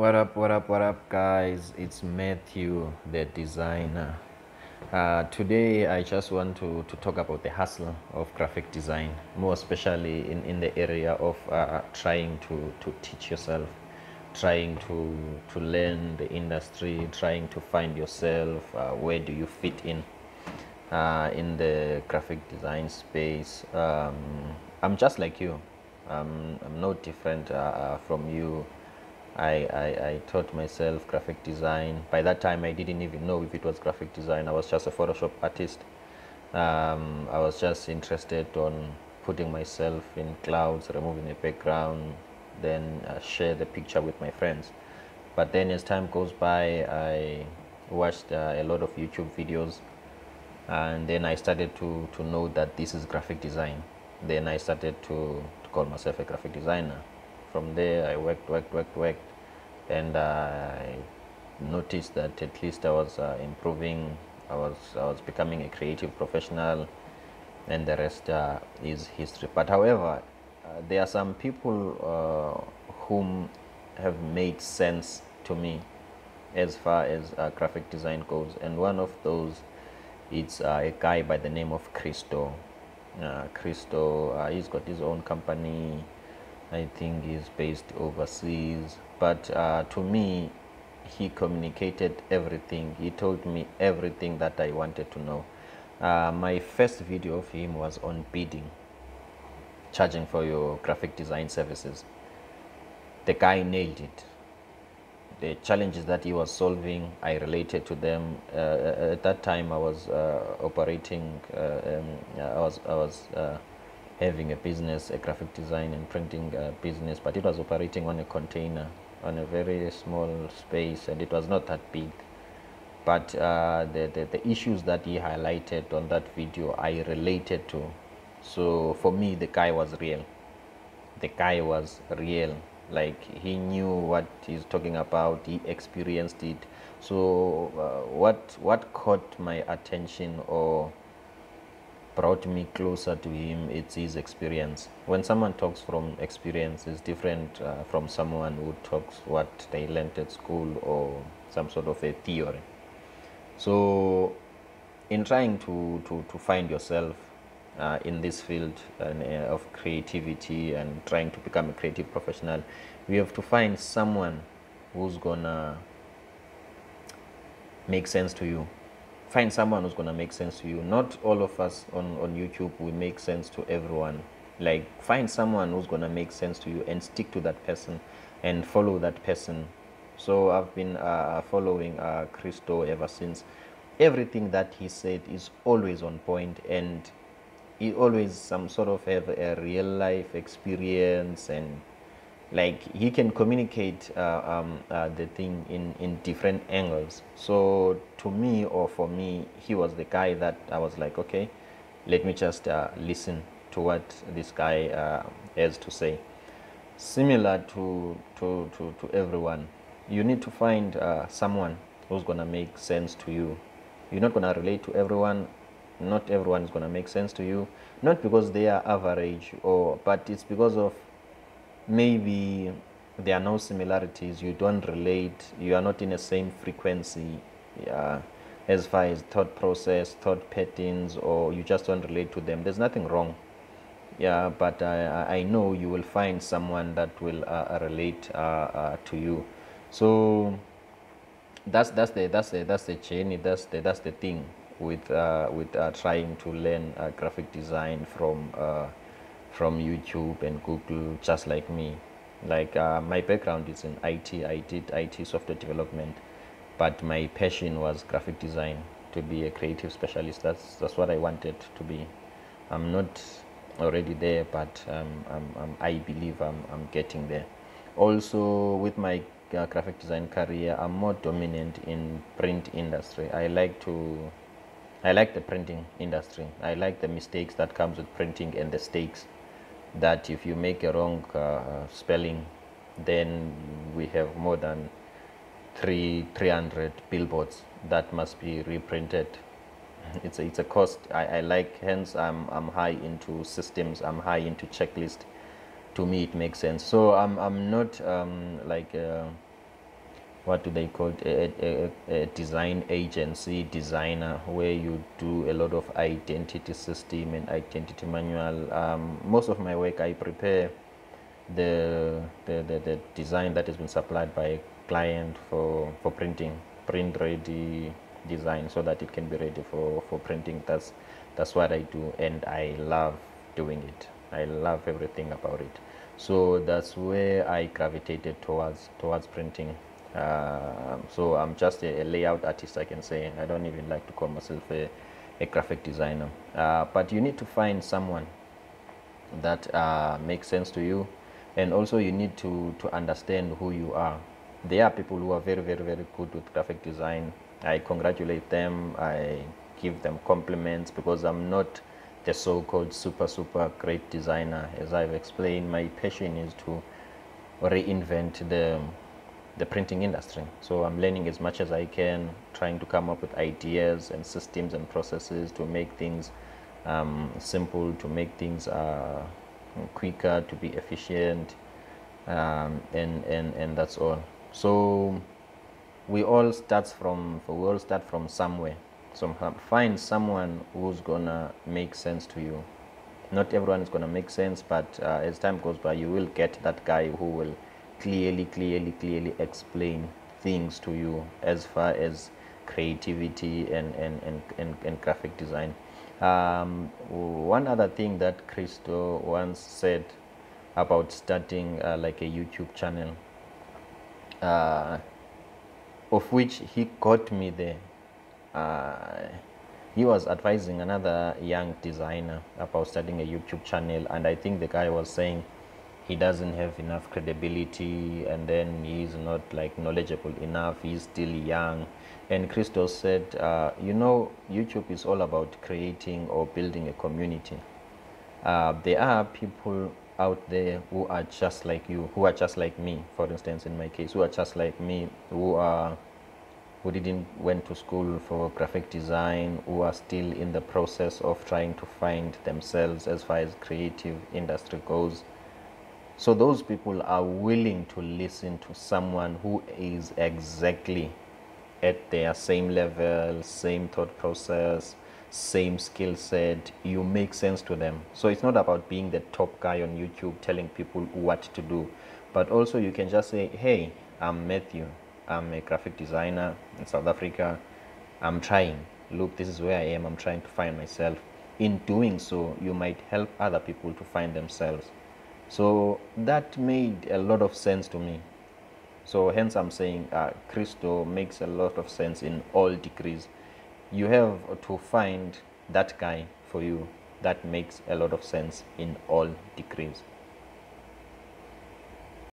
What up, guys? It's Matthew, the designer. Today, I just want to talk about the hustle of graphic design, more especially in the area of trying to teach yourself, trying to learn the industry, trying to find yourself. Where do you fit in the graphic design space? I'm just like you. I'm no different from you. I taught myself graphic design. By that time, I didn't even know if it was graphic design. I was just a Photoshop artist. I was just interested on putting myself in clouds, removing a background, then share the picture with my friends. But then as time goes by, I watched a lot of YouTube videos, and then I started to know that this is graphic design. Then I started to call myself a graphic designer. From there, I worked, and I noticed that at least I was improving. I was becoming a creative professional, and the rest is history. But however, there are some people whom have made sense to me as far as graphic design goes, and one of those, it's a guy by the name of Christo. He's got his own company. I think he's based overseas, but to me, he communicated everything. He told me everything that I wanted to know. My first video of him was on bidding, charging for your graphic design services. The guy nailed it. The challenges that he was solving, I related to them. At that time, I was operating. I was having a business, a graphic design and printing business, but it was operating on a container, on a very small space, and it was not that big. But the issues that he highlighted on that video, I related to. So for me, the guy was real. The guy was real. Like, he knew what he's talking about. He experienced it. So what caught my attention or brought me closer to him, it's his experience. When someone talks from experience, it's different from someone who talks what they learned at school or some sort of a theory. So in trying to find yourself in this field of creativity and trying to become a creative professional, we have to find someone who's gonna make sense to you. Find someone who's gonna make sense to you. Not all of us on YouTube will make sense to everyone. Like, find someone who's gonna make sense to you and stick to that person and follow that person. So I've been following Christo ever since. Everything that he said is always on point, and he always some sort of have a real life experience, and like, he can communicate the thing in different angles. So to me, or for me, he was the guy that I was like, okay, let me just listen to what this guy has to say. Similar to everyone, you need to find someone who's gonna make sense to you. You're not gonna relate to everyone. Not everyone is gonna make sense to you, not because they are average, or but it's because of maybe there are no similarities. You don't relate. You are not in the same frequency as far as thought process, thought patterns, or you just don't relate to them. There's nothing wrong. Yeah, but I know you will find someone that will relate to you. So that's the journey. That's the thing with trying to learn graphic design from YouTube and Google, just like me. Like, my background is in IT. I did IT software development, but my passion was graphic design, to be a creative specialist. That's what I wanted to be. I'm not already there, but I believe I'm getting there. Also, with my graphic design career, I'm more dominant in print industry. I like the printing industry. I like the mistakes that comes with printing, and the stakes that if you make a wrong spelling, then we have more than 300 billboards that must be reprinted. It's a cost. I like, hence I'm high into systems. I'm high into checklist. To me, it makes sense. So I'm not like what do they call it, a design agency designer, where you do a lot of identity system and identity manual. Most of my work, I prepare the design that has been supplied by a client for printing, print ready design, so that it can be ready for printing. That's what I do, and I love doing it. I love everything about it. So that's where I gravitated towards printing. So I'm just a layout artist, I can say. I don't even like to call myself a graphic designer. But you need to find someone that makes sense to you, and also you need to understand who you are. There are people who are very, very, very good with graphic design. I congratulate them, I give them compliments, because I'm not the so-called super great designer. As I've explained, my passion is to reinvent the printing industry. So I'm learning as much as I can, trying to come up with ideas and systems and processes to make things simple, to make things quicker, to be efficient, and that's all. So we all start from somewhere. So find someone who's gonna make sense to you. Not everyone is gonna make sense, but as time goes by, you will get that guy who will clearly explain things to you as far as creativity and graphic design. One other thing that Christo once said about starting like a YouTube channel, of which he got me there. He was advising another young designer about starting a YouTube channel, and I think the guy was saying he doesn't have enough credibility, and then he's not like knowledgeable enough, he's still young. And Christos said, you know, YouTube is all about creating or building a community. There are people out there who are just like you, who are just like me, for instance, in my case, who are just like me, who didn't went to school for graphic design, who are still in the process of trying to find themselves as far as creative industry goes. So those people are willing to listen to someone who is exactly at their same level, same thought process, same skill set. You make sense to them. So it's not about being the top guy on YouTube telling people what to do, but also you can just say, hey, I'm Matthew, I'm a graphic designer in South Africa. I'm trying. Look, this is where I am. I'm trying to find myself. In doing so, you might help other people to find themselves. So that made a lot of sense to me. So hence I'm saying Christo makes a lot of sense in all degrees. You have to find that guy for you that makes a lot of sense in all degrees.